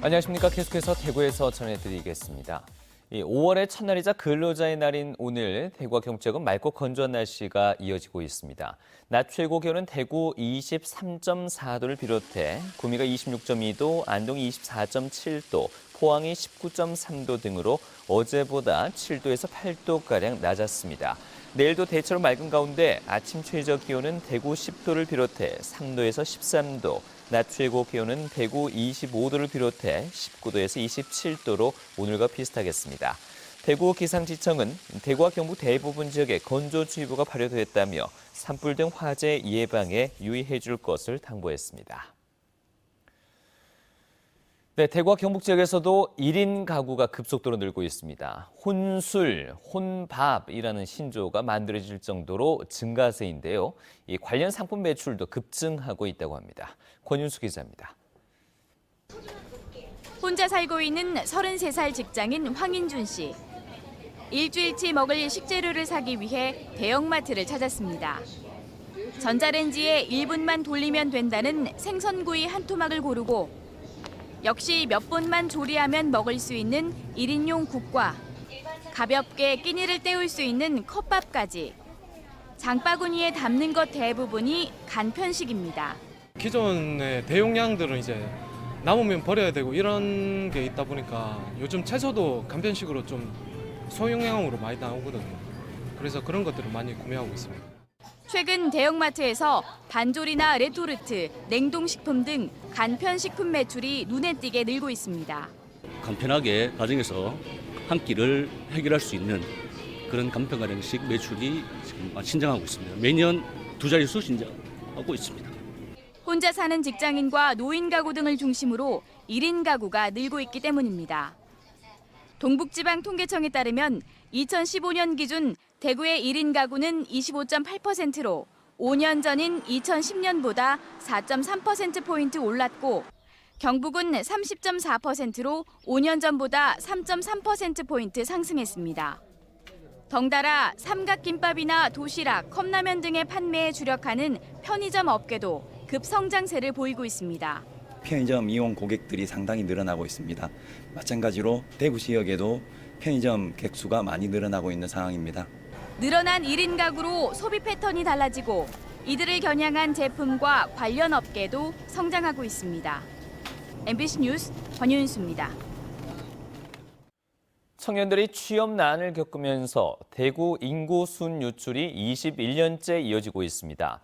안녕하십니까. 계속해서 대구에서 전해드리겠습니다. 5월의 첫날이자 근로자의 날인 오늘 대구와 경북지역은 맑고 건조한 날씨가 이어지고 있습니다. 낮 최고 기온은 대구 23.4도를 비롯해 구미가 26.2도, 안동이 24.7도, 포항이 19.3도 등으로 어제보다 7도에서 8도가량 낮았습니다. 내일도 대체로 맑은 가운데 아침 최저 기온은 대구 10도를 비롯해 3도에서 13도, 낮 최고 기온은 대구 25도를 비롯해 19도에서 27도로 오늘과 비슷하겠습니다. 대구 기상지청은 대구와 경북 대부분 지역에 건조주의보가 발효됐다며 산불 등 화재 예방에 유의해 줄 것을 당부했습니다. 네, 대구와 경북 지역에서도 1인 가구가 급속도로 늘고 있습니다. 혼술, 혼밥이라는 신조어가 만들어질 정도로 증가세인데요. 이 관련 상품 매출도 급증하고 있다고 합니다. 권윤수 기자입니다. 혼자 살고 있는 33살 직장인 황인준 씨. 일주일치 먹을 식재료를 사기 위해 대형마트를 찾았습니다. 전자레인지에 1분만 돌리면 된다는 생선구이 한 토막을 고르고 역시 몇 분만 조리하면 먹을 수 있는 1인용 국과 가볍게 끼니를 때울 수 있는 컵밥까지 장바구니에 담는 것 대부분이 간편식입니다. 기존의 대용량들은 이제 남으면 버려야 되고 이런 게 있다 보니까 요즘 채소도 간편식으로 좀 소용량으로 많이 나오거든요. 그래서 그런 것들을 많이 구매하고 있습니다. 최근 대형마트에서 반조리나 레토르트, 냉동식품 등 간편식품 매출이 눈에 띄게 늘고 있습니다. 간편하게 가정에서 한 끼를 해결할 수 있는 그런 간편가정식 매출이 지금 신장하고 있습니다. 매년 두 자릿수 신장하고 있습니다. 혼자 사는 직장인과 노인 가구 등을 중심으로 1인 가구가 늘고 있기 때문입니다. 동북지방통계청에 따르면 2015년 기준 대구의 1인 가구는 25.8%로 5년 전인 2010년보다 4.3%포인트 올랐고 경북은 30.4%로 5년 전보다 3.3%포인트 상승했습니다. 덩달아 삼각김밥이나 도시락, 컵라면 등의 판매에 주력하는 편의점 업계도 급성장세를 보이고 있습니다. 편의점 이용 고객들이 상당히 늘어나고 있습니다. 마찬가지로 대구 지역에도 편의점 객수가 많이 늘어나고 있는 상황입니다. 늘어난 1인 가구로 소비 패턴이 달라지고 이들을 겨냥한 제품과 관련 업계도 성장하고 있습니다. MBC 뉴스 권윤수입니다. 청년들이 취업난을 겪으면서 대구 인구 순유출이 21년째 이어지고 있습니다.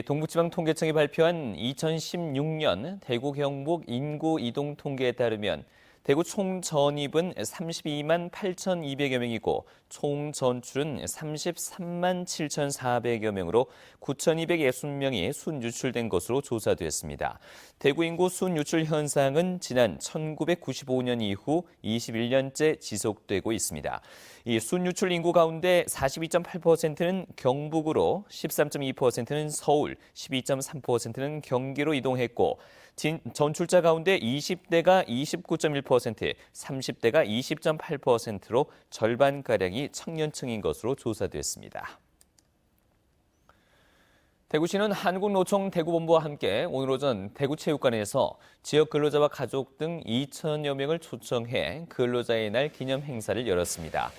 동북지방통계청이 발표한 2016년 대구 경북 인구 이동 통계에 따르면 대구 총 전입은 32만 8,200여 명이고 총 전출은 33만 7,400여 명으로 9,260명이 순유출된 것으로 조사됐습니다. 대구 인구 순유출 현상은 지난 1995년 이후 21년째 지속되고 있습니다. 이 순유출 인구 가운데 42.8%는 경북으로, 13.2%는 서울, 12.3%는 경기로 이동했고 전출자 가운데 20대가 29.1%, 30대가 20.8%로 절반가량이 청년층인 것으로 조사됐습니다. 대구시는 한국노총 대구본부와 함께 오늘 오전 대구체육관에서 지역 근로자와 가족 등 2천여 명을 초청해 근로자의 날 기념 행사를 열었습니다.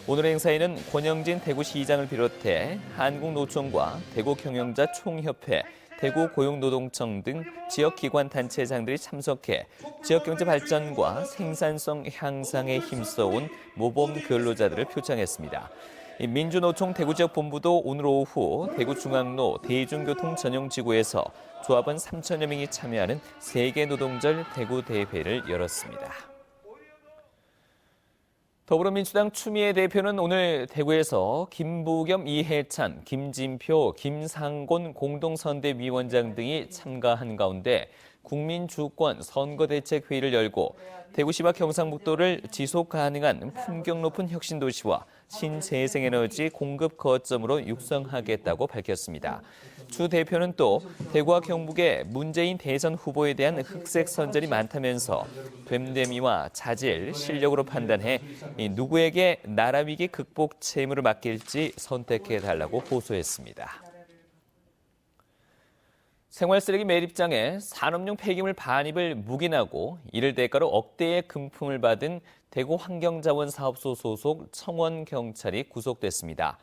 오늘 행사에는 권영진 대구시장을 비롯해 한국노총과 대구경영자 총협회, 대구고용노동청 등 지역기관 단체장들이 참석해 지역경제 발전과 생산성 향상에 힘써온 모범 근로자들을 표창했습니다. 민주노총 대구지역 본부도 오늘 오후 대구중앙로 대중교통전용지구에서 조합원 3천여 명이 참여하는 세계노동절 대구대회를 열었습니다. 더불어민주당 추미애 대표는 오늘 대구에서 김부겸, 이해찬, 김진표, 김상곤 공동선대위원장 등이 참가한 가운데 국민주권 선거대책회의를 열고 대구시와 경상북도를 지속 가능한 품격 높은 혁신도시와 신재생에너지 공급 거점으로 육성하겠다고 밝혔습니다. 추 대표는 또 대구와 경북의 문재인 대선 후보에 대한 흑색 선전이 많다면서 됨됨이와 자질, 실력으로 판단해 누구에게 나라 위기 극복 책임을 맡길지 선택해달라고 호소했습니다. 생활쓰레기 매립장에 산업용 폐기물 반입을 묵인하고 이를 대가로 억대의 금품을 받은 대구 환경자원사업소 소속 청원경찰이 구속됐습니다.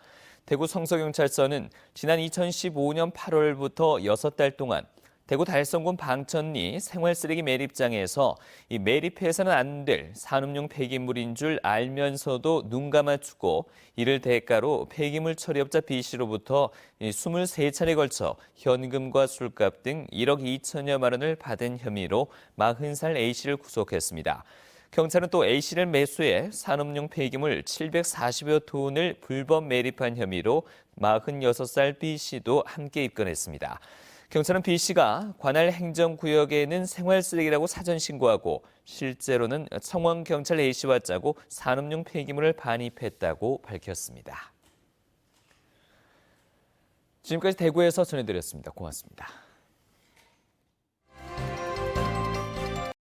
대구 성서경찰서는 지난 2015년 8월부터 6달 동안 대구 달성군 방천리 생활쓰레기 매립장에서 이 매립해서는 안 될 산업용 폐기물인 줄 알면서도 눈 감아주고 이를 대가로 폐기물 처리업자 B씨로부터 23차례에 걸쳐 현금과 술값 등 1억 2천여만 원을 받은 혐의로 40살 A씨를 구속했습니다. 경찰은 또 A씨를 매수해 산업용 폐기물 740여 톤을 불법 매립한 혐의로 46살 B씨도 함께 입건했습니다. 경찰은 B씨가 관할 행정구역에는 생활쓰레기라고 사전 신고하고 실제로는 청원경찰 A씨와 짜고 산업용 폐기물을 반입했다고 밝혔습니다. 지금까지 대구에서 전해드렸습니다. 고맙습니다.